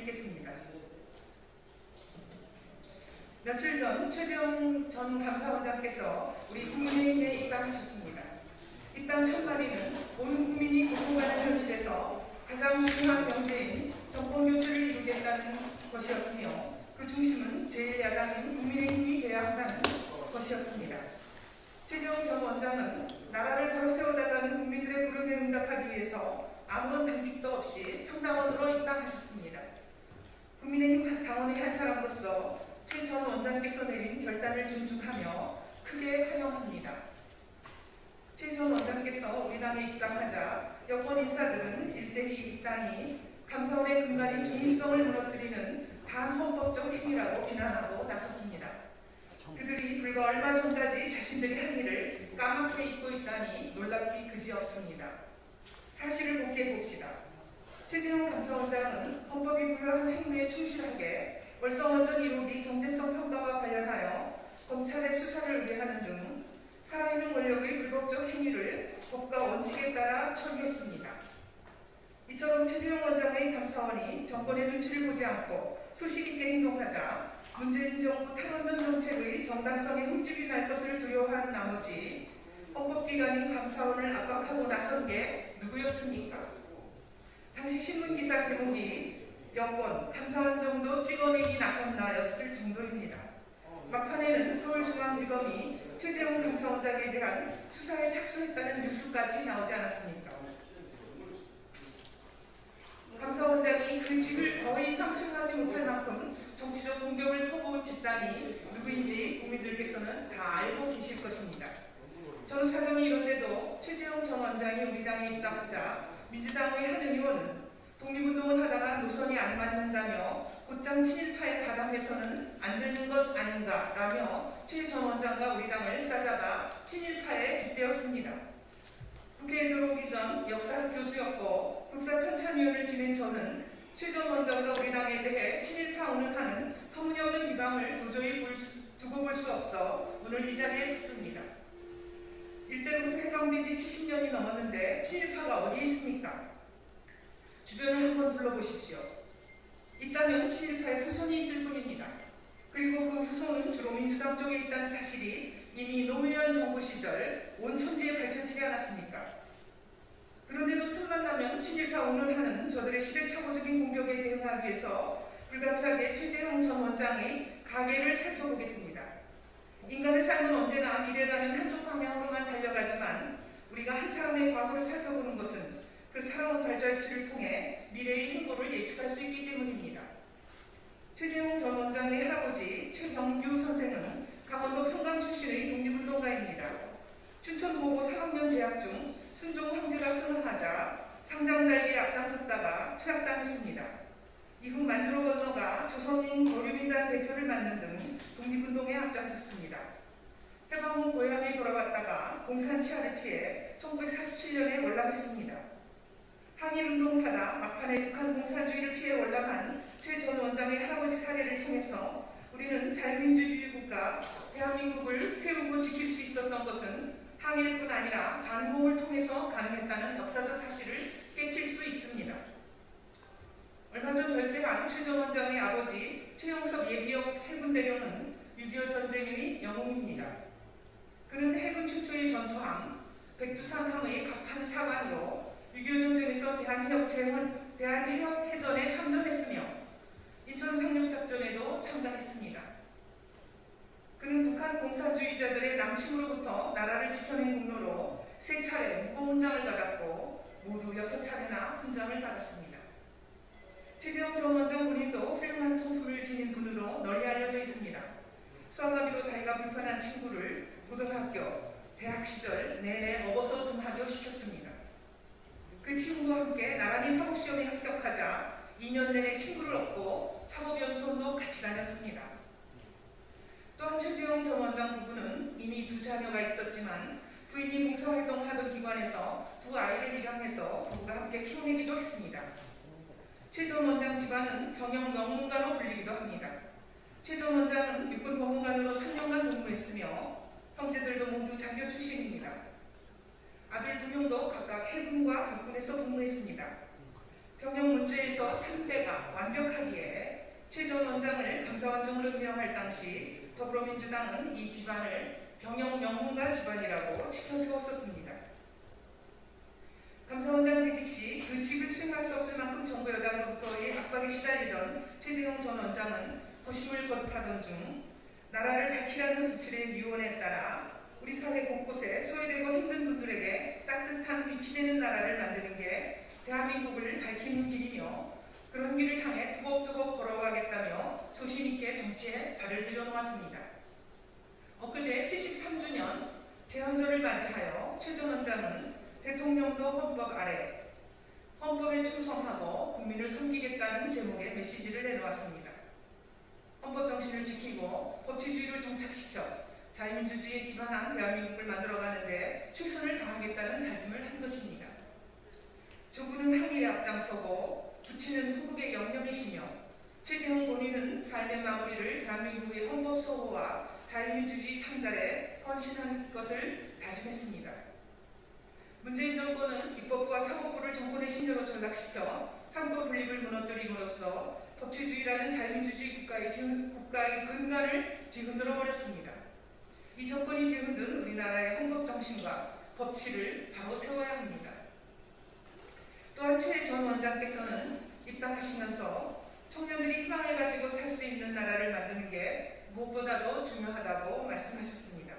읽겠습니다. 며칠 전 최재형 전 감사원장께서 우리 국민의힘에 입당하셨습니다. 입당 첫날에는 온 국민이 공부하는 현실에서 가장 중요한 명제인 정권교체를 이루겠다는 것이었으며 그 중심은 제1야당인 국민의힘이 되어야 한다는 것이었습니다. 최재형 전 원장은 나라를 바로 세워달라는 국민들의 부름에 응답하기 위해서 아무런 당직도 없이 평당원으로 입당하셨습니다. 국민의힘 당원의 한 사람으로서 최 전 원장께서 내린 결단을 존중하며 크게 환영합니다. 최 전 원장께서 우리 당에 입당하자 여권 인사들은 일제히 입당이 감사원의 근간인 중립성을 무너뜨리는 반헌법적 행위라고 비난하고 나섰습니다. 그들이 불과 얼마 전까지 자신들이 한 일을 까맣게 잊고 있다니 놀랍기 그지없습니다. 사실을 복귀해 봅시다. 최재형 감사원장은 헌법이 부여한 책무에 충실하게 월성원전 1호기 경제성 평가와 관련하여 검찰의 수사를 의뢰하는 등 살아있는 권력의 불법적 행위를 법과 원칙에 따라 처리했습니다. 이처럼 최재형 원장의 감사원이 정권의 눈치를 보지 않고 수식 있게 행동하자 문재인 정부 탈원전 정책의 정당성에 흠집이 날 것을 두려워한 나머지 헌법기관인 감사원을 압박하고 나선 게 누구였습니까? 당시 신문기사 제목이 여권 감사원 정도 찍어내기 나섰나였을 정도입니다. 막판에는 서울중앙지검이 최재형 감사원장에 대한 수사에 착수했다는 뉴스까지 나오지 않았습니까? 감사원장이 그 직을 더 이상 수행하지 못할 만큼 정치적 공격을 퍼부은 집단이 누구인지 국민들께서는 다 알고 계실 것입니다. 저는 사정이 이런데도 최재형 전 원장이 우리 당에 입당하자 민주당의 한 의원은 독립운동을 하다가 노선이 안 맞는다며 곧장 친일파에 가담해서는 안 되는 것 아닌가라며 최 전 원장과 우리 당을 싸다가 친일파에 빗대었습니다. 국회에 들어오기 전 역사학 교수였고 국사편찬위원을 지낸 저는 최 전 원장과 우리 당에 대해 친일파 운운하는 터무니없는 비방을 도저히 두고 볼 수 없어 오늘 이 자리에 섰습니다. 일제부터 해방된 지 70년이 넘었는데 친일파가 어디 있습니까? 주변을 한번 둘러보십시오. 있다면 친일파의 후손이 있을 뿐입니다. 그리고 그 후손은 주로 민주당 쪽에 있다는 사실이 이미 노무현 정부 시절 온 천지에 밝혀지지 않았습니까? 그런데도 틈만 나면 친일파 운운하는 저들의 시대착오적인 공격에 대응하기 위해서 불가피하게 최재형 전 원장의 가계를 살펴보겠습니다. 인간의 삶은 언제나 미래라는 한쪽 방향으로만 달려가지만 우리가 한 사람의 과거를 살펴보는 것은 그 살아온 발자취를 통해 미래의 행보를 예측할 수 있기 때문입니다. 최재형 전 원장의 할아버지 최병규 선생은 강원도 평강 출신의 독립운동가입니다. 춘천고고 3학년 재학 중 순종 황제가 선언하자 상장달기에 앞장섰다가 퇴학당했습니다. 이후 만주로 건너가 조선인 거류민단 대표를 맡는 등 독립운동에 앞장섰습니다. 해방 후 고향에 돌아왔다가 공산 치하를 피해 1947년에 월남했습니다. 항일운동하다 막판에 북한 공산주의를 피해 월남한 최 전 원장의 할아버지 사례를 통해서 우리는 자유민주주의 국가 대한민국을 세우고 지킬 수 있었던 것은 항일뿐 아니라 반공을 통해서 가능했다는 역사적 사실을 깨칠 수 있습니다. 얼마 전 별세한 최 전 원장의 아버지 최영섭 예비역 해군대령은 6.25 전쟁의 영웅입니다. 그는 해군 최초의 전투함 백두산함의 갑판 사관으로 6.25 전쟁에서 대한해협해전에 참전했으며 인천 상륙작전에도 참가했습니다. 그는 북한 공산주의자들의 남침으로부터 나라를 지켜낸 공로로 3차례 무고훈장을 받았고 모두 6차례나 훈장을 받았습니다. 최재형 전 원장 본인도 훌륭한 소수를 지닌 분으로 널리 알려져 있습니다. 수학가비로 다리가 불편한 친구를 고등학교, 대학 시절 내내 먹어서 등하교 시켰습니다. 그 친구와 함께 나란히 사법시험에 합격하자 2년 내내 친구를 얻고 사법연수원도 같이 다녔습니다. 또한 최재형 전 원장 부부는 이미 2 자녀가 있었지만 부인이 봉사활동하던 기관에서 2 아이를 입양해서 부부가 함께 키워내기도 했습니다. 최 전 원장 집안은 병영 명문가로 불리기도 합니다. 최 전 원장은 육군 법무관으로 3년간 근무했으며 형제들도 모두 장교 출신입니다. 아들 2명도 각각 해군과 육군에서 근무했습니다. 병영 문제에서 3대가 완벽하기에 감사원장으로 임명할 당시 더불어민주당은 이 집안을 병역 명문가 집안이라고 치켜세웠었습니다. 감사원장 재직 시 그 직을 수행할 수 없을 만큼 정부 여당으로부터의 압박에 시달리던 최재형 전 원장은 거심을 거듭하던 중 나라를 밝히라는 부칠의 유언에 따라 우리 사회 곳곳에 소외되고 힘든 분들에게 따뜻한 빛이 되는 나라를 만드는 게 대한민국을 밝히는 길이며 그런 길을 향해 두벅두벅 걸어가겠다며 소신있게 정치에 발을 들여놓았습니다. 엊그제 73주년 제헌절을 맞이하여 최 전 원장은 대통령도 헌법 아래 헌법에 충성하고 국민을 섬기겠다는 제목의 메시지를 내놓았습니다. 헌법 정신을 지키고 법치주의를 정착시켜 자유민주주의에 기반한 대한민국을 만들어가는데 최선을 다하겠다는 다짐을 한 것입니다. 조국은 항일에 앞장서고 부친은 후국의 영령이시며 최재형 본인은 삶의 마무리를 대한민국의 헌법 소호와 자유민주주의 창달에 헌신한 것을 다짐했습니다. 문재인 정권은 입법부와 사법부를 정권의 신조로 전락시켜 삼권 분립을 무너뜨림으로써 법치주의라는 자유민주주의 국가의 근간을 뒤흔들어 버렸습니다. 이 정권이 뒤흔든 우리나라의 헌법 정신과 법치를 바로 세워야 합니다. 또한 최 전 원장께서는 입당하시면서 청년들이 희망을 가지고 살 수 있는 나라를 만드는 게 무엇보다도 중요하다고 말씀하셨습니다.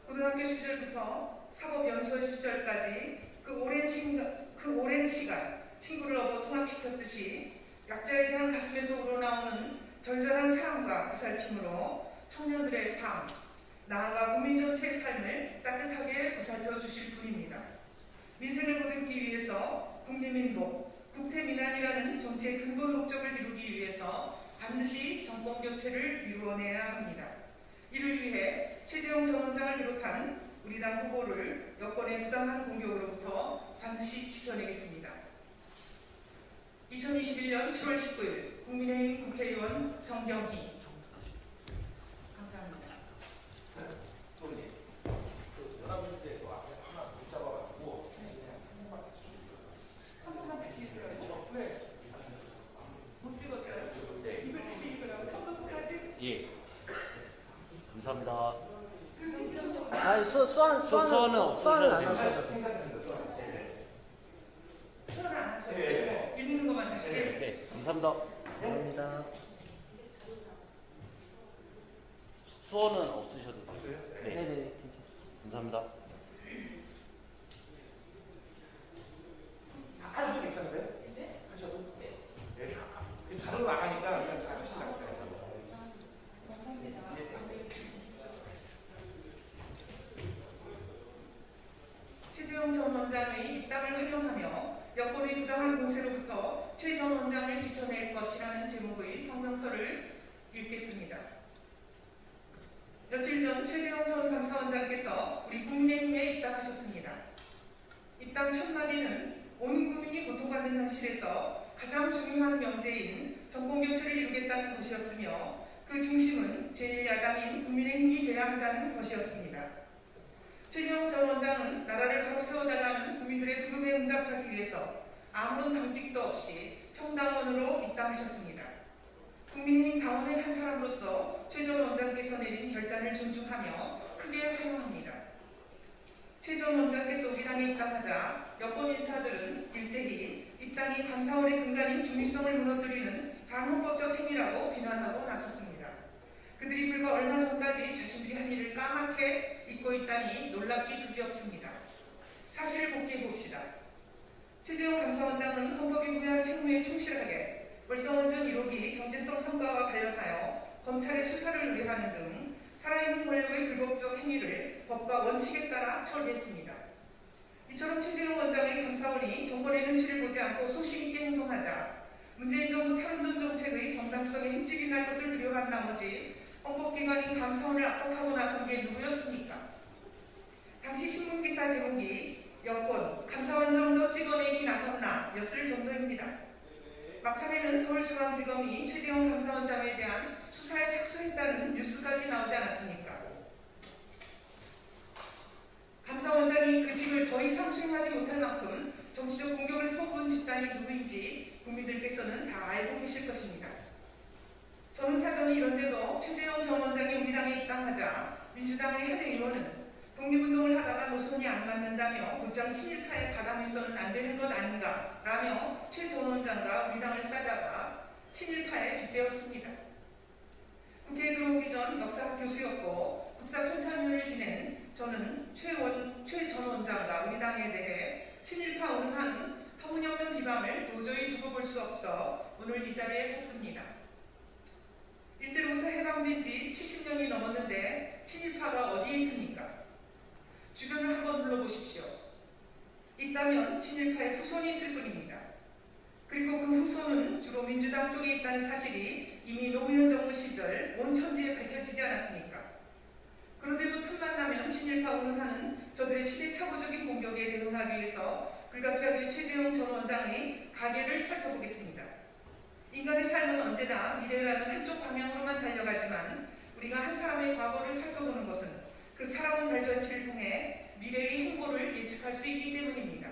고등학교 시절부터 사법연수원 시절까지 그 오랜 시간 친구를 업어 통학시켰듯이 약자에 대한 가슴에서 우러나오는 절절한 사랑과 보살핌으로 청년들의 삶, 나아가 국민 전체의 삶을 따뜻하게 보살펴 주실 분입니다. 민생을 보듬기 위해서 국민민복, 국태민안이라는 정치의 근본 목적을 이루기 위해서 반드시 정권교체를 이루어내야 합니다. 이를 위해 최재형 전 원장을 비롯한 우리 당 후보를 여권의 부당한 공격으로부터 반드시 지켜내겠습니다. 2021년 7월 19일 국민의힘 국회의원 정경희. 감사합니다. 한 번만 다시 해주세요. 왜? 못 찍었어요? 네. 이걸 다시 읽으라고 처음부터까지? 예. 감사합니다. 아니 수원은 없으셔도 안 됩니다. 수원 안 하셔도 읽는 것만 다시 해요. 네, 감사합니다. 감사합니다. 수원은 없으셔도 돼요. 네, 네네 괜찮습니다. 감사합니다. 하셔도 괜찮으세요? 네? 하셔도? 네. 자로 나가니까 그냥 잘 하시라고. 최재형 전 원장의 입당을 활용하며 여권의 부당한 공세로부터 최 전 원장을 지켜낼 것이라는 제목의 성명서를 읽겠습니다. 며칠 전 최재형 전 감사원장께서 우리 국민의힘에 입당하셨습니다. 입당 첫날에는 온 국민이 고통받는 현실에서 가장 중요한 명제인 정권교체를 이루겠다는 것이었으며 그 중심은 제1야당인 국민의힘이 돼야 한다는 것이었습니다. 최재형 전 원장은 나라를 바로 세워달라는 국민들의 부름에 응답하기 위해서 아무런 당직도 없이 평당원으로 입당하셨습니다. 국민의힘 당원의 한 사람으로서 최 전 원장께서 내린 결단을 존중하며 크게 환영합니다. 최 전 원장께서 우리 당에 입당하자 여권 인사들은 일제히 입당이 감사원의 근간인 중립성을 무너뜨리는 반헌법적 행위라고 비난하고 나섰습니다. 그들이 불과 얼마 전까지 자신들이 한 일을 까맣게 잊고 있다니 놀랍기 그지없습니다. 사실을 복귀해 봅시다. 최재형 감사원장은 헌법이 부여한 책무에 충실하게 월성원전 1호기 경제성 평가와 관련하여 검찰의 수사를 의뢰하는 등 살아있는 권력의 불법적 행위를 법과 원칙에 따라 처리했습니다. 이처럼 최재형 원장의 감사원이 정권의 눈치를 보지 않고 소신 있게 행동하자 문재인 정부 탈원전 정책의 정당성에 흠집이 날 것을 두려워한 나머지 헌법기관인 감사원을 압박하고 나선 게 누구였습니까? 당시 신문기사 제목이 여권 감사원장도 찍어내기 나섰나 였을 정도입니다. 막판에는 서울중앙지검이 최재형 감사원장에 대한 수사에 착수했다는 뉴스까지 나오지 않았습니까? 감사원장이 그 직을 더 이상 수행하지 못할 만큼 정치적 공격을 퍼부은 집단이 누구인지 국민들께서는 다 알고 계실 것입니다. 저는 사전 그리고 최재형 전 원장이 우리 당에 입당하자 민주당의 한 의원은 독립운동을 하다가 노선이 안 맞는다며 곧장 친일파에 가담해서는 안 되는 것 아닌가라며 최 전 원장과 우리 당을 싸다가 친일파에 빗대었습니다. 국회에 들어오기 전 역사학 교수였고 국사통참위원을 지낸 저는 최 전 원장과 우리 당에 대해 친일파 운운한 터무니없는 비방을 도저히 두고 볼 수 없어 오늘 이 자리에 섰습니다. 일제로부터 해방된 지 70년이 넘었는데 친일파가 어디에 있습니까? 주변을 한번 둘러보십시오. 있다면 친일파의 후손이 있을 뿐입니다. 그리고 그 후손은 주로 민주당 쪽에 있다는 사실이 이미 노무현 정부 시절 온 천지에 밝혀지지 않았습니까? 그런데도 틈만 나면 친일파 운운하는 저들의 시대착오적인 공격에 대응하기 위해서 불가피하게 최재형 전 원장의 가계를 살펴보겠습니다. 인간의 삶은 언제나 미래라는 한쪽 방향으로만 달려가지만 우리가 한 사람의 과거를 살펴보는 것은 그 살아온 발전치를 통해 미래의 행보를 예측할 수 있기 때문입니다.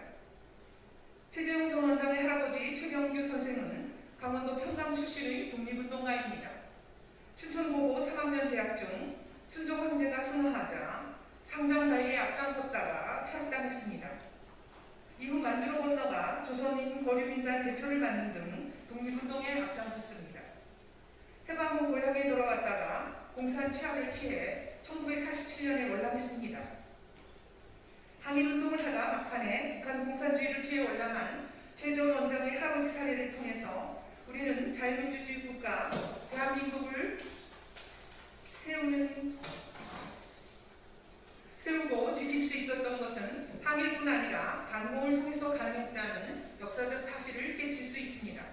최재형 전 원장의 할아버지 최경규 선생은 강원도 평강 출신의 독립운동가입니다. 춘천고고 3학년 재학 중 순종 황제가 승하하자 상장 관리에 앞장섰다가 퇴학당했습니다. 이후 만주로 건너가 조선인 거류민단 대표를 맡는 등 독립운동에 앞장섰습니다. 해방 후 고향에 돌아왔다가 공산 치하를 피해 1947년에 월남했습니다. 항일운동을 하다 막판에 북한 공산주의를 피해 월남한 최 전 원장의 할아버지 사례를 통해서 우리는 자유민주주의 국가 대한민국을 세우고 지킬 수 있었던 것은 항일뿐 아니라 반공을 통해서 가능했다는 역사적 사실을 깨칠 수 있습니다.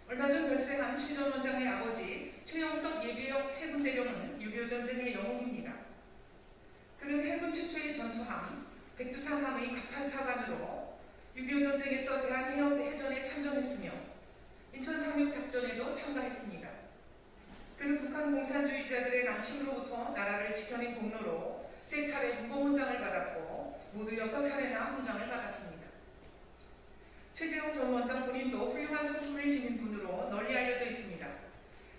얼마 전 별세한 최 전 원장의 아버지 최영석 예비역 해군대령은 6.25 전쟁의 영웅입니다. 그는 해군 최초의 전투함 백두산함의 갑판사관으로 6.25 전쟁에서 대한해협 해전에 참전했으며 인천 상륙 작전에도 참가했습니다. 그는 북한 공산주의자들의 남침으로부터 나라를 지켜낸 공로로 3차례 무공훈장을 받았고 모두 6차례나 훈장을 받았습니다. 최재형 전 원장 본인도 훌륭한 성품을 지닌 분으로 널리 알려져 있습니다.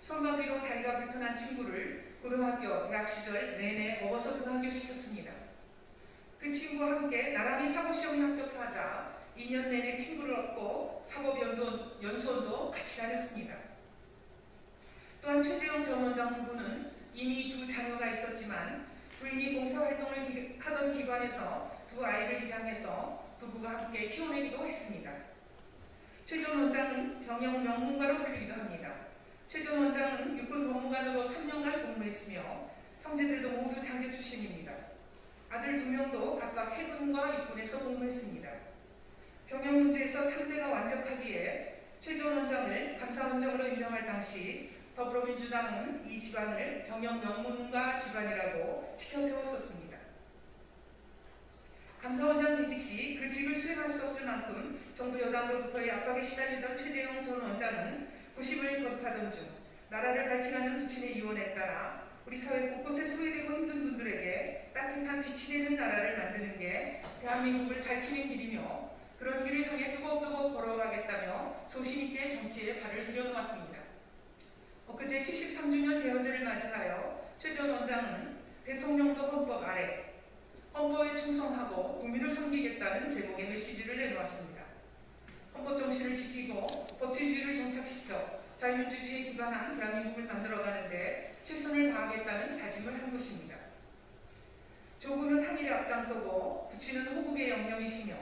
손마비로 다리가 불편한 친구를 고등학교, 대학 시절 내내 먹어서 등하교시켰습니다. 그 친구와 함께 나란히 사고시험에 합격하자 2년 내내 친구를 얻고 사법연수원도 같이 다녔습니다. 또한 최재형 전 원장 부부는 이미 2 자녀가 있었지만 부인이 봉사활동을 하던 기관에서 2 아이를 입양해서 부부가 함께 키워내기도 했습니다. 최 전 원장은 병영 명문가로 불리기도 합니다. 최 전 원장은 육군 법무관으로 3년간 근무했으며 형제들도 모두 장교 출신입니다. 아들 2명도 각각 해군과 육군에서 복무했습니다. 병영 문제에서 상대가 완벽하기에 최 전 원장을 감사원장으로 임명할 당시 더불어민주당은 이 집안을 병영 명문가 집안이라고 치켜세웠었습니다. 감사원장 재직 시 그 직을 수행할 수 없을 만큼 정부 여당으로부터의 압박에 시달리던 최재형 전 원장은 90을 거듭하던 중 나라를 밝히라는 부친의 유언에 따라 우리 사회 곳곳에 소외되고 힘든 분들에게 따뜻한 빛이 되는 나라를 만드는 게 대한민국을 밝히는 길이며 그런 길을 향해 뜨겁뜨겁 걸어가겠다며 소신있게 정치에 발을 들여놓았습니다. 엊그제 73주년 재헌제를 맞이하여 최 전 원장은 대통령도 헌법 아래 헌법에 충성하고 국민을 섬기겠다는 제목의 메시지를 내놓았습니다. 헌법 정신을 지키고 법치주의를 정착시켜 자유민주주의에 기반한 대한민국을 만들어가는데 최선을 다하겠다는 다짐을 한 것입니다. 조국은 항일에 앞장서고 부친은 호국의 영령이시며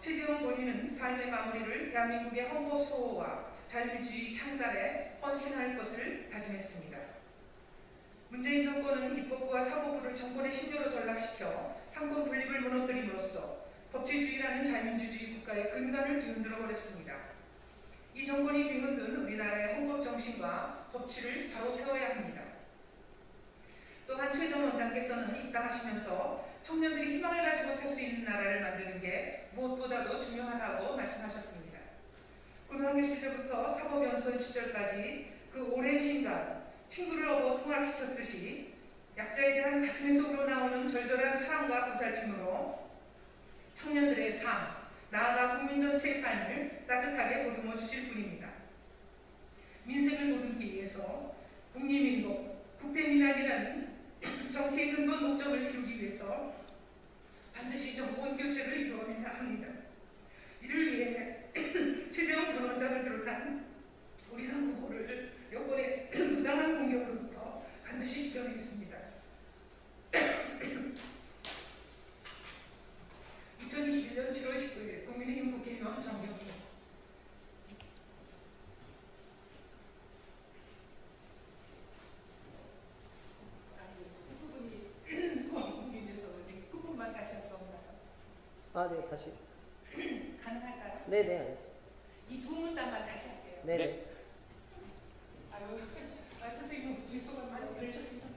최재형 본인은 삶의 마무리를 대한민국의 헌법 수호와 자유민주주의 창달에 헌신할 것을 다짐했습니다. 문재인 정권은 입법부와 사법부를 정권의 신조로 전락시켜 상권 분립을 무너뜨림으로써 법치주의라는 자유민주주의 국가의 근간을 뒤흔들어 버렸습니다. 이 정권이 뒤흔든 우리나라의 헌법 정신과 법치를 바로 세워야 합니다. 또한 최 전 원장께서는 입당하시면서 청년들이 희망을 가지고 살 수 있는 나라를 만드는 게 무엇보다도 중요하다고 말씀하셨습니다. 고등학교 시절부터 사법연수원 시절까지 그 오랜 시간 친구를 업어 통학시켰듯이 약자에 대한 가슴에서 우러나오는 절절한 사랑과 보살핌으로 청년들의 삶, 나아가 국민 전체의 삶을 따뜻하게 보듬어 주실 분입니다. 민생을 보듬기 위해서 국리민복, 국대민안이라는 정치의 근본 목적을 이루기 위해서 반드시 정권 교체를 이루어내야 합니다. 이를 위해 최재형 전 원장을 비롯한 우리 당 후보를 여권의 부당한 공격으로부터 반드시 지켜내겠습니다. 2021년 7월 19일 국민의힘 국회의원 정경희. 끝부분만 다시 할 수 없나요? 아, 네, 다시. 가능할까요? 네네, 알겠습니다. 이 두 문단만 다시 할게요. 네네. 네. 아유, 선생님 뒤소가 많이 들으셨겠죠?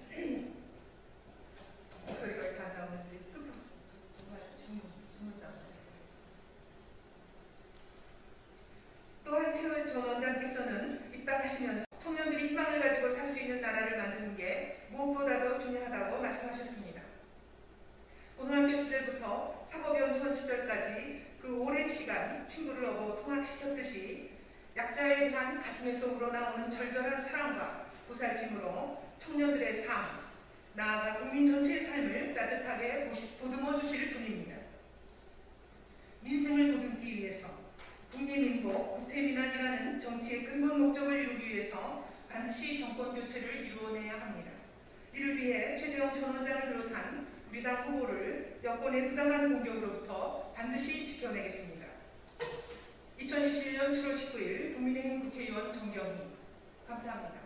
목소리가 이렇게 안 나오는지 정말 주문장. 또한 최 전 원장께서는 입당하시면서 청년들이 희망을 가지고 살 수 있는 나라를 만드는 게 무엇보다도 중요하다고 말씀하셨습니다. 고등학교 시절부터 사법연수원 시절까지 그 오랜 시간 친구를 업어 통학시켰듯이 약자에 대한 가슴에서 우러나오는 절절한 사랑과 보살핌으로 청년들의 삶, 나아가 국민 전체의 삶을 따뜻하게 보듬어 주실 분입니다. 민생을 보듬기 위해서 국리민복, 국태민안이라는 정치의 근본 목적을 이루기 위해서 반드시 정권 교체를 이루어내야 합니다. 이를 위해 최재형 전 원장을 비롯한 우리 당 후보를 여권의 부당한 공격으로부터 반드시 지켜내겠습니다. 2021년 7월 19일 국민의힘 국회의원 정경희. 감사합니다.